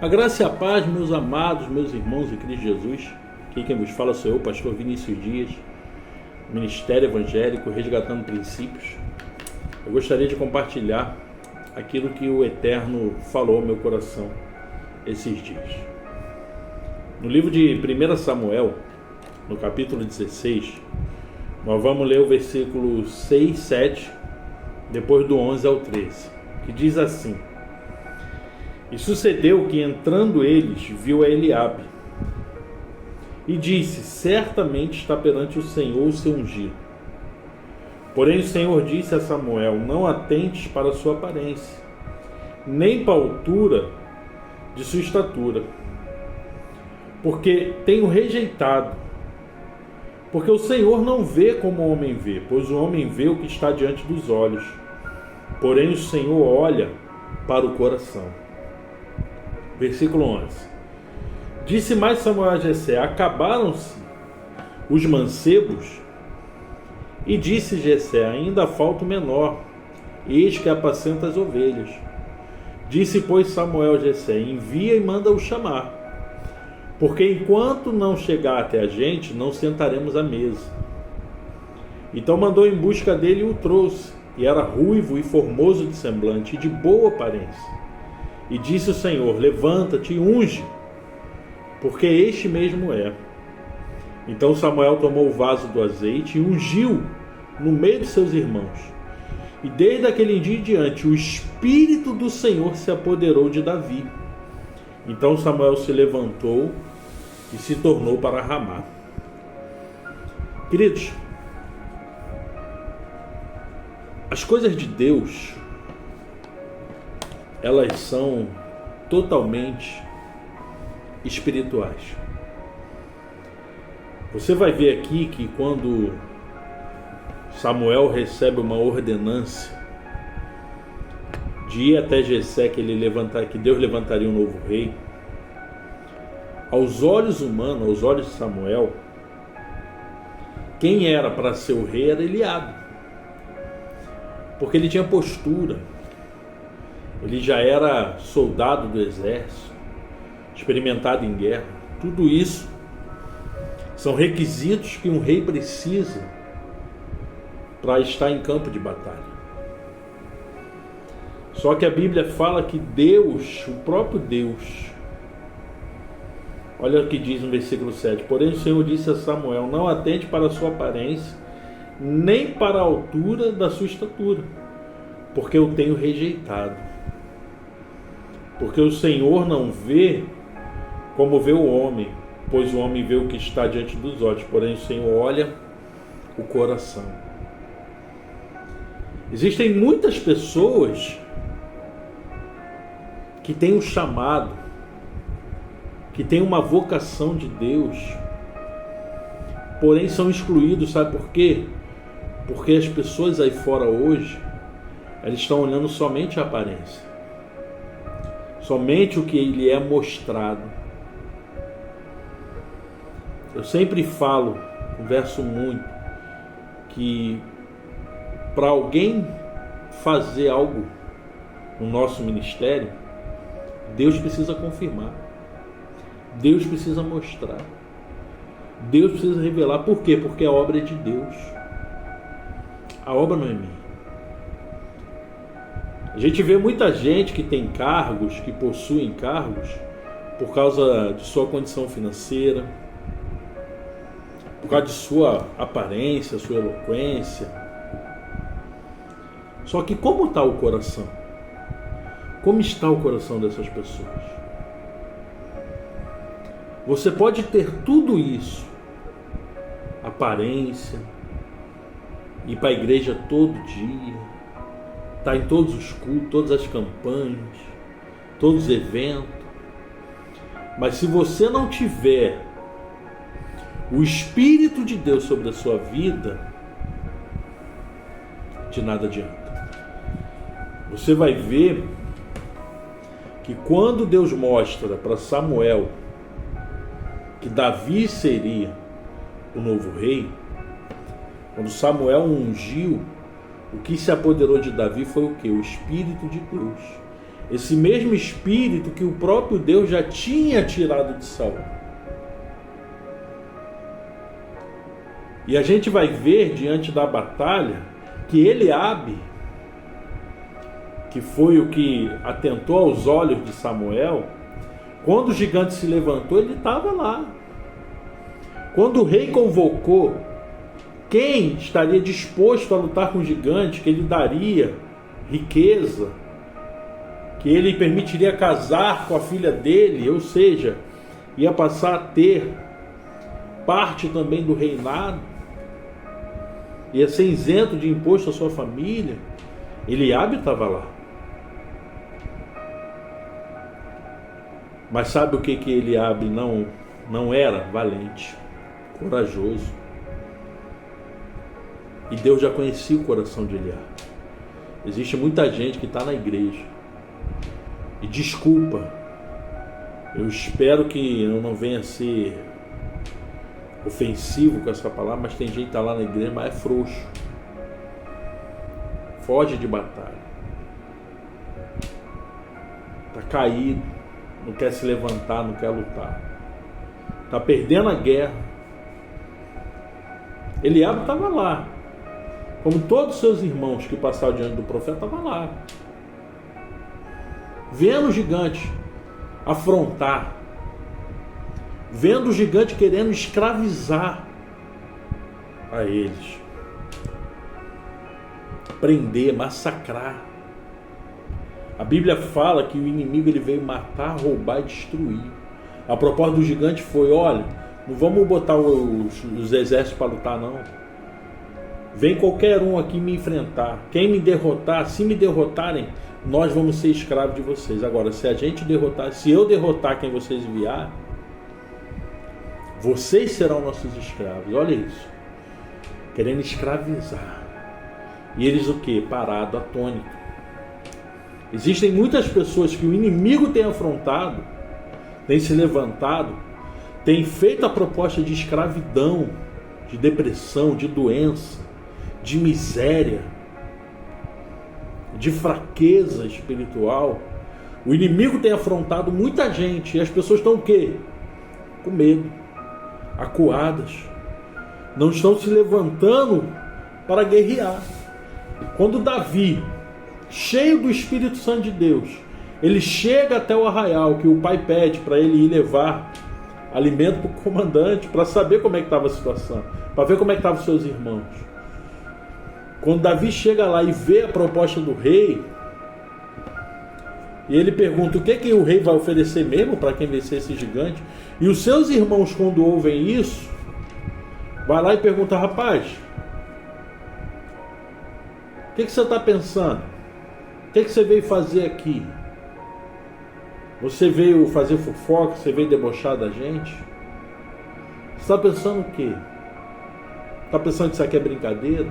A graça e a paz, meus amados, meus irmãos em Cristo Jesus. Aqui quem vos fala sou eu, pastor Vinícius Dias, Ministério Evangélico Resgatando Princípios. Eu gostaria de compartilhar aquilo que o Eterno falou ao meu coração esses dias. No livro de 1 Samuel, no capítulo 16, nós vamos ler o versículo 6, 7, depois do 11 ao 13, que diz assim: E sucedeu que, entrando eles, viu a Eliabe, e disse: Certamente está perante o Senhor o seu ungido. Porém o Senhor disse a Samuel: Não atentes para a sua aparência, nem para a altura de sua estatura, porque tenho rejeitado. Porque o Senhor não vê como o homem vê, pois o homem vê o que está diante dos olhos, porém o Senhor olha para o coração. Versículo 11. Disse mais Samuel a Jessé: Acabaram-se os mancebos? E disse Jessé: Ainda falta o menor, eis que apacenta as ovelhas. Disse, pois, Samuel a Jessé: Envia e manda-o chamar, porque enquanto não chegar até a gente, não sentaremos à mesa. Então mandou em busca dele e o trouxe, e era ruivo e formoso de semblante, e de boa aparência. E disse o Senhor: Levanta-te e unge, porque este mesmo é. Então Samuel tomou o vaso do azeite e ungiu no meio de seus irmãos. E desde aquele dia em diante, o Espírito do Senhor se apoderou de Davi. Então Samuel se levantou e se tornou para Ramá. Queridos, as coisas de Deus, elas são totalmente espirituais. Você vai ver aqui que quando Samuel recebe uma ordenança de ir até Jessé, que Deus levantaria um novo rei, aos olhos humanos, aos olhos de Samuel, quem era para ser o rei era Eliabe, porque ele tinha postura, ele já era soldado do exército, experimentado em guerra. Tudo isso são requisitos que um rei precisa para estar em campo de batalha. Só que a Bíblia fala que Deus, o próprio Deus, olha o que diz no versículo 7: Porém o Senhor disse a Samuel: Não atente para a sua aparência, nem para a altura da sua estatura, porque eu tenho rejeitado. Porque o Senhor não vê como vê o homem, pois o homem vê o que está diante dos olhos, porém o Senhor olha o coração. Existem muitas pessoas que têm um chamado, que têm uma vocação de Deus, porém são excluídos. Sabe por quê? Porque as pessoas aí fora hoje, elas estão olhando somente a aparência, somente o que lhe é mostrado. Eu sempre falo, converso muito, que para alguém fazer algo no nosso ministério, Deus precisa confirmar, Deus precisa mostrar, Deus precisa revelar. Por quê? Porque a obra é de Deus, a obra não é minha. A gente vê muita gente que tem cargos, que possuem cargos, por causa de sua condição financeira, por causa de sua aparência, sua eloquência. Só que como está o coração? Como está o coração dessas pessoas? Você pode ter tudo isso, aparência, ir para a igreja todo dia, estar em todos os cultos, todas as campanhas, todos os eventos, mas se você não tiver o Espírito de Deus sobre a sua vida, de nada adianta. Você vai ver que quando Deus mostra para Samuel que Davi seria o novo rei, quando Samuel ungiu, o que se apoderou de Davi foi o quê? O Espírito de Deus. esse mesmo espírito que o próprio Deus já tinha tirado de Saul. E a gente vai ver diante da batalha que Eliabe, que foi o que atentou aos olhos de Samuel, quando o gigante se levantou, ele estava lá. Quando o rei convocou quem estaria disposto a lutar com o gigante, que ele daria riqueza, que ele permitiria casar com a filha dele, ou seja, ia passar a ter parte também do reinado, ia ser isento de imposto à sua família, Eliabe estava lá. Mas sabe o que Eliabe não era? Valente, corajoso. E Deus já conhecia o coração de Eliabe. Existe muita gente que está na igreja. E desculpa, eu espero que eu não venha a ser ofensivo com essa palavra, mas tem gente que está lá na igreja, mas é frouxo. Foge de batalha. Está caído. Não quer se levantar, não quer lutar. Está perdendo a guerra. Eliabe estava lá. Como todos os seus irmãos que passaram diante do profeta, estavam lá. Vendo o gigante afrontar. Vendo o gigante querendo escravizar a eles. Prender, massacrar. A Bíblia fala que o inimigo ele veio matar, roubar e destruir. A proposta do gigante foi: olha, não vamos botar os exércitos para lutar não. Vem qualquer um aqui me enfrentar. Quem me derrotar, se me derrotarem, nós vamos ser escravos de vocês. Agora, se a gente derrotar, se eu derrotar quem vocês enviar, vocês serão nossos escravos. Olha isso. Querendo escravizar. E eles o quê? Parado, atônito. Existem muitas pessoas que o inimigo tem afrontado, tem se levantado, tem feito a proposta de escravidão, de depressão, de doença, de miséria, de fraqueza espiritual. O inimigo tem afrontado muita gente e as pessoas estão o quê? Com medo, acuadas, não estão se levantando para guerrear. Quando Davi, cheio do Espírito Santo de Deus, ele chega até o arraial que o pai pede para ele ir levar alimento para o comandante, para saber como é que estava a situação, para ver como é que estavam os seus irmãos. Quando Davi chega lá e vê a proposta do rei, e ele pergunta o que o rei vai oferecer mesmo para quem vencer esse gigante, e os seus irmãos, quando ouvem isso, vai lá e pergunta: rapaz, o que você está pensando? O que você veio fazer aqui? Você veio fazer fofoca? Você veio debochar da gente? Você está pensando o quê? Está pensando que isso aqui é brincadeira?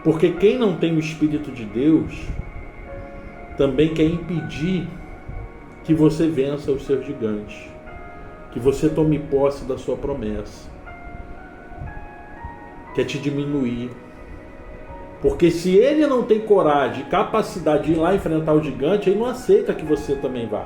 Porque quem não tem o Espírito de Deus também quer impedir que você vença os seus gigantes, que você tome posse da sua promessa, quer te diminuir. Porque se ele não tem coragem, capacidade de ir lá enfrentar o gigante, ele não aceita que você também vá.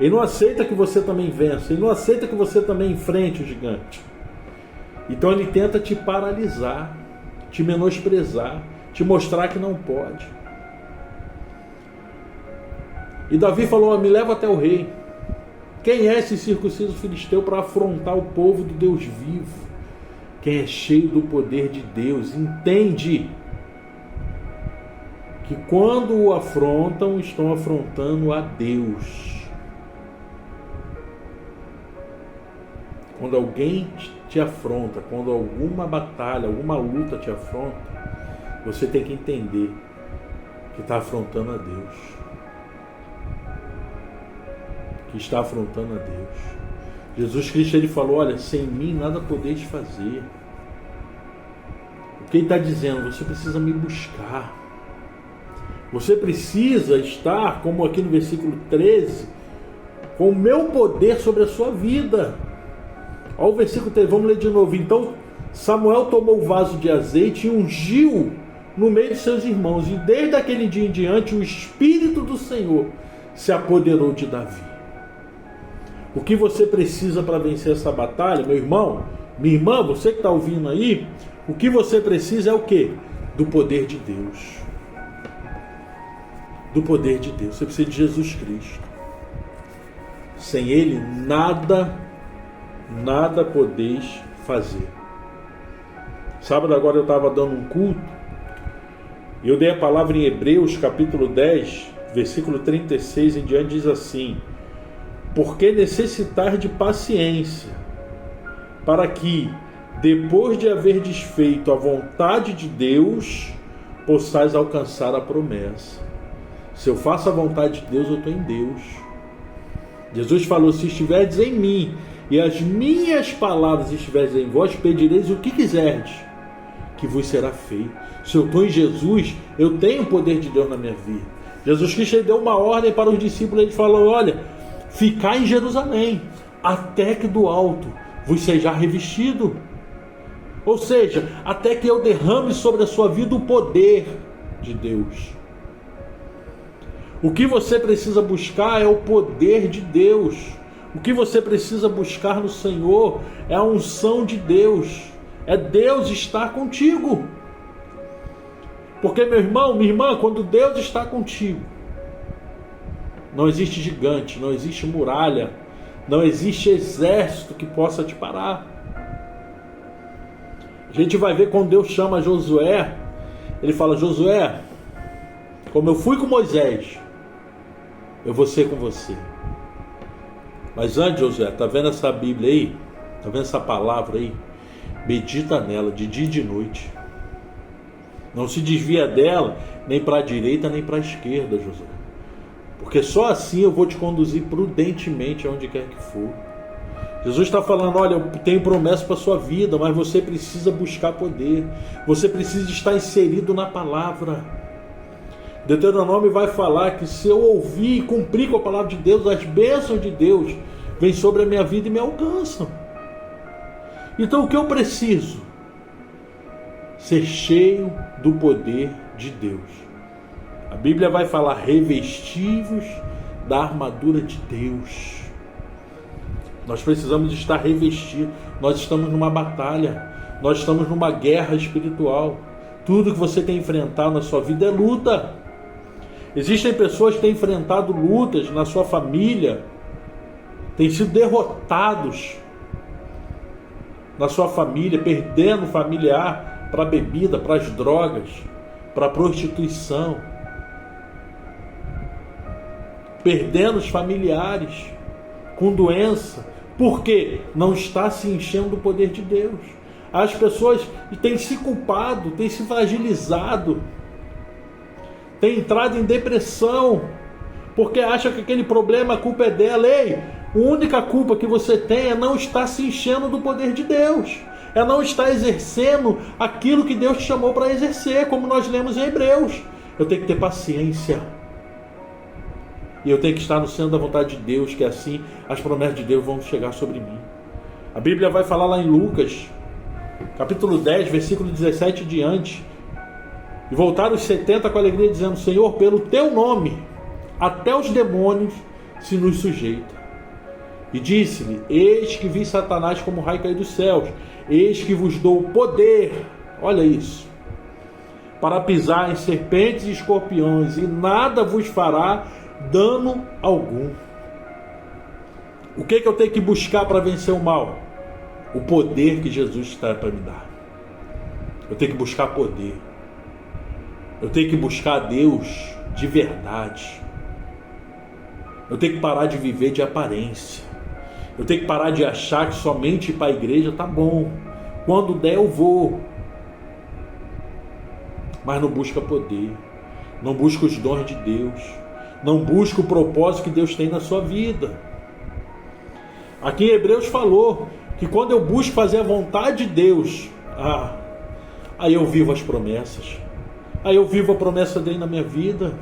Ele não aceita que você também vença. Ele não aceita que você também enfrente o gigante. Então ele tenta te paralisar, te menosprezar, te mostrar que não pode. E Davi falou: me leva até o rei. Quem é esse circunciso filisteu para afrontar o povo do Deus vivo? Quem é cheio do poder de Deus entende que quando o afrontam, estão afrontando a Deus. Quando alguém te afronta, quando alguma batalha, alguma luta te afronta, você tem que entender que está afrontando a Deus. Que está afrontando a Deus. Jesus Cristo, ele falou: olha, sem mim nada podeis fazer. O que ele está dizendo? Você precisa me buscar. Você precisa estar, como aqui no versículo 13, com o meu poder sobre a sua vida. Olha o versículo 13, vamos ler de novo. Então Samuel tomou o vaso de azeite e ungiu no meio de seus irmãos. E desde aquele dia em diante, o Espírito do Senhor se apoderou de Davi. O que você precisa para vencer essa batalha, meu irmão, minha irmã, você que está ouvindo aí, o que você precisa é o quê? Do poder de Deus. Do poder de Deus. Você precisa de Jesus Cristo. Sem Ele, nada podeis fazer. Sábado agora eu estava dando um culto e eu dei a palavra em Hebreus capítulo 10, versículo 36 em diante, diz assim: porque necessitar de paciência, para que, depois de haver desfeito a vontade de Deus, possais alcançar a promessa. Se eu faço a vontade de Deus, eu estou em Deus. Jesus falou: se estiverdes em mim e as minhas palavras estiverdes em vós, pedireis o que quiserdes, que vos será feito. Se eu estou em Jesus, eu tenho o poder de Deus na minha vida. Jesus Cristo, ele deu uma ordem para os discípulos, ele falou: olha, ficai em Jerusalém, até que do alto vos seja revestido. Ou seja, até que eu derrame sobre a sua vida o poder de Deus. O que você precisa buscar é o poder de Deus. O que você precisa buscar no Senhor é a unção de Deus. É Deus estar contigo. Porque, meu irmão, minha irmã, quando Deus está contigo, não existe gigante, não existe muralha, não existe exército que possa te parar. A gente vai ver quando Deus chama Josué, ele fala: Josué, como eu fui com Moisés, eu vou ser com você. Mas antes, Josué, tá vendo essa Bíblia aí? Tá vendo essa palavra aí? Medita nela de dia e de noite. Não se desvia dela nem para a direita nem para a esquerda, Josué. Porque só assim eu vou te conduzir prudentemente aonde quer que for. Jesus está falando: olha, eu tenho promessa para a sua vida, mas você precisa buscar poder. Você precisa estar inserido na palavra. Deuteronômio vai falar que se eu ouvir e cumprir com a palavra de Deus, as bênçãos de Deus vêm sobre a minha vida e me alcançam. Então o que eu preciso? Ser cheio do poder de Deus. A Bíblia vai falar: revestivos da armadura de Deus. Nós precisamos estar revestidos. Nós estamos numa batalha. Nós estamos numa guerra espiritual. Tudo que você tem enfrentado na sua vida é luta. Existem pessoas que têm enfrentado lutas na sua família, têm sido derrotados na sua família, perdendo familiar para a bebida, para as drogas, para a prostituição, perdendo os familiares com doença, porque não está se enchendo do poder de Deus. As pessoas têm se culpado, têm se fragilizado, têm entrado em depressão, porque acha que aquele problema, a culpa é dela. Ei, a única culpa que você tem é não estar se enchendo do poder de Deus, é não estar exercendo aquilo que Deus te chamou para exercer, como nós lemos em Hebreus. Eu tenho que ter paciência, e eu tenho que estar no centro da vontade de Deus, que assim as promessas de Deus vão chegar sobre mim. A Bíblia vai falar lá em Lucas, capítulo 10, versículo 17 e diante: e voltaram os 70 com alegria, dizendo: Senhor, pelo teu nome, até os demônios se nos sujeitam. E disse-lhe: eis que vi Satanás como raio cair dos céus, eis que vos dou poder, olha isso, para pisar em serpentes e escorpiões, e nada vos fará dano algum. O que eu tenho que buscar para vencer o mal? O poder que Jesus está para me dar. Eu tenho que buscar poder. Eu tenho que buscar Deus de verdade. Eu tenho que parar de viver de aparência. Eu tenho que parar de achar que somente ir para a igreja tá bom. Quando der eu vou. Mas não busca poder. Não busca os dons de Deus. Não busca o propósito que Deus tem na sua vida. Aqui em Hebreus falou que quando eu busco fazer a vontade de Deus, aí eu vivo as promessas. Aí eu vivo a promessa dele na minha vida.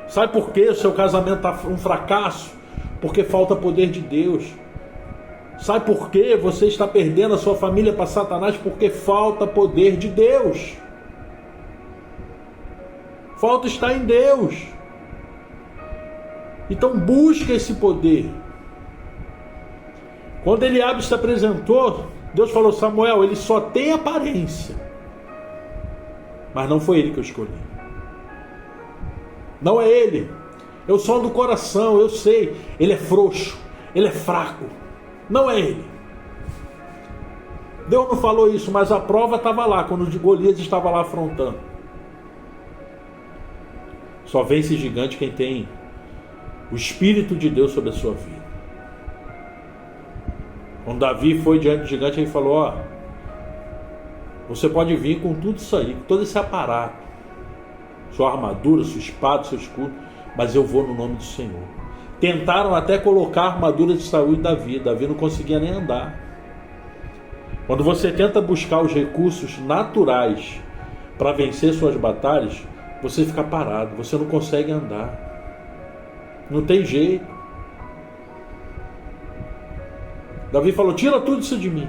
Sabe por que o seu casamento está um fracasso? Porque falta poder de Deus. Sabe por que você está perdendo a sua família para Satanás? Porque falta poder de Deus. Falta está em Deus. Então busca esse poder. Quando Eliabe se apresentou, Deus falou: Samuel, ele só tem aparência, mas não foi ele que eu escolhi. Não é ele. Eu sou do coração, eu sei. Ele é frouxo, ele é fraco. Não é ele. Deus não falou isso, mas a prova estava lá, quando Golias estava lá afrontando. Só vence gigante quem tem o Espírito de Deus sobre a sua vida. Quando Davi foi diante do gigante, ele falou: ó, você pode vir com tudo isso aí, com todo esse aparato, sua armadura, sua espada, seu escudo, mas eu vou no nome do Senhor. Tentaram até colocar a armadura de Saul em Davi. Davi não conseguia nem andar. Quando você tenta buscar os recursos naturais para vencer suas batalhas, você fica parado, você não consegue andar. Não tem jeito. Davi falou: tira tudo isso de mim.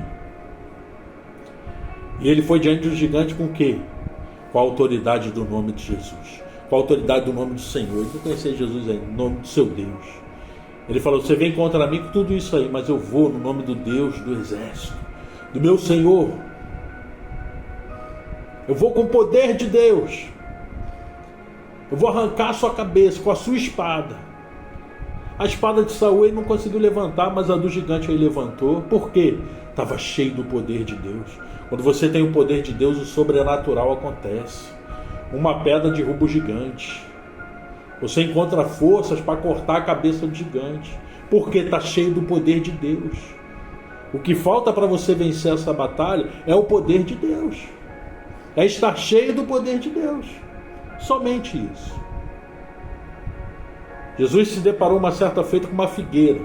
E ele foi diante do gigante com o quê? Com a autoridade do nome de Jesus, com a autoridade do nome do Senhor. Ele não conhecia Jesus ainda, no nome do seu Deus. Ele falou: você vem contra mim com tudo isso aí, mas eu vou no nome do Deus do exército, do meu Senhor. Eu vou com o poder de Deus. Eu vou arrancar a sua cabeça com a sua espada. A espada de Saul ele não conseguiu levantar, mas a do gigante ele levantou. Por quê? Estava cheio do poder de Deus. Quando você tem o poder de Deus, o sobrenatural acontece. Uma pedra derruba o gigante. Você encontra forças para cortar a cabeça do gigante, porque está cheio do poder de Deus. O que falta para você vencer essa batalha é o poder de Deus. É estar cheio do poder de Deus. Somente isso. Jesus se deparou uma certa feita com uma figueira.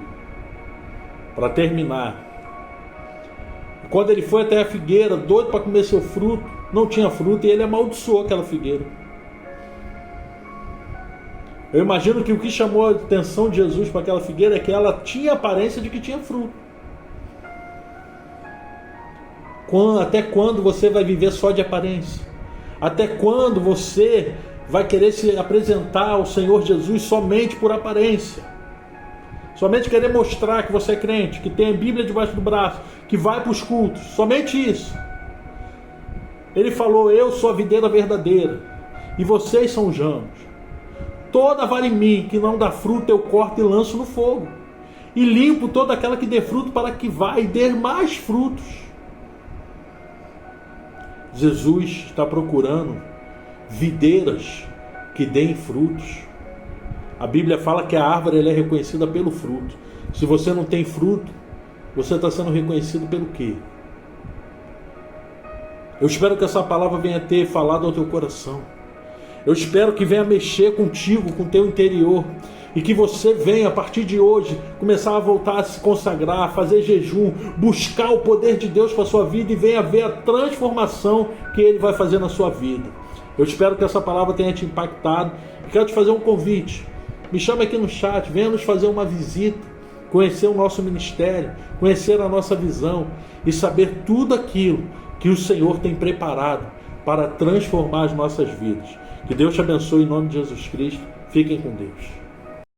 Para terminar. E quando ele foi até a figueira, doido para comer seu fruto, não tinha fruto e ele amaldiçoou aquela figueira. Eu imagino que o que chamou a atenção de Jesus para aquela figueira é que ela tinha aparência de que tinha fruto. Até quando você vai viver só de aparência? Até quando você vai querer se apresentar ao Senhor Jesus somente por aparência? Somente querer mostrar que você é crente, que tem a Bíblia debaixo do braço, que vai para os cultos, somente isso. Ele falou: eu sou a videira verdadeira e vocês são os ramos. Toda vara em mim que não dá fruto eu corto e lanço no fogo, e limpo toda aquela que dê fruto, para que vá e dê mais frutos. Jesus está procurando videiras que deem frutos. A Bíblia fala que a árvore ela é reconhecida pelo fruto. Se você não tem fruto, você está sendo reconhecido pelo quê? Eu espero que essa palavra venha ter falado ao teu coração. Eu espero que venha mexer contigo, com o teu interior, e que você venha, a partir de hoje, começar a voltar a se consagrar, fazer jejum, buscar o poder de Deus para a sua vida, e venha ver a transformação que Ele vai fazer na sua vida. Eu espero que essa palavra tenha te impactado. E quero te fazer um convite. Me chame aqui no chat, venha nos fazer uma visita, conhecer o nosso ministério, conhecer a nossa visão e saber tudo aquilo que o Senhor tem preparado para transformar as nossas vidas. Que Deus te abençoe em nome de Jesus Cristo. Fiquem com Deus.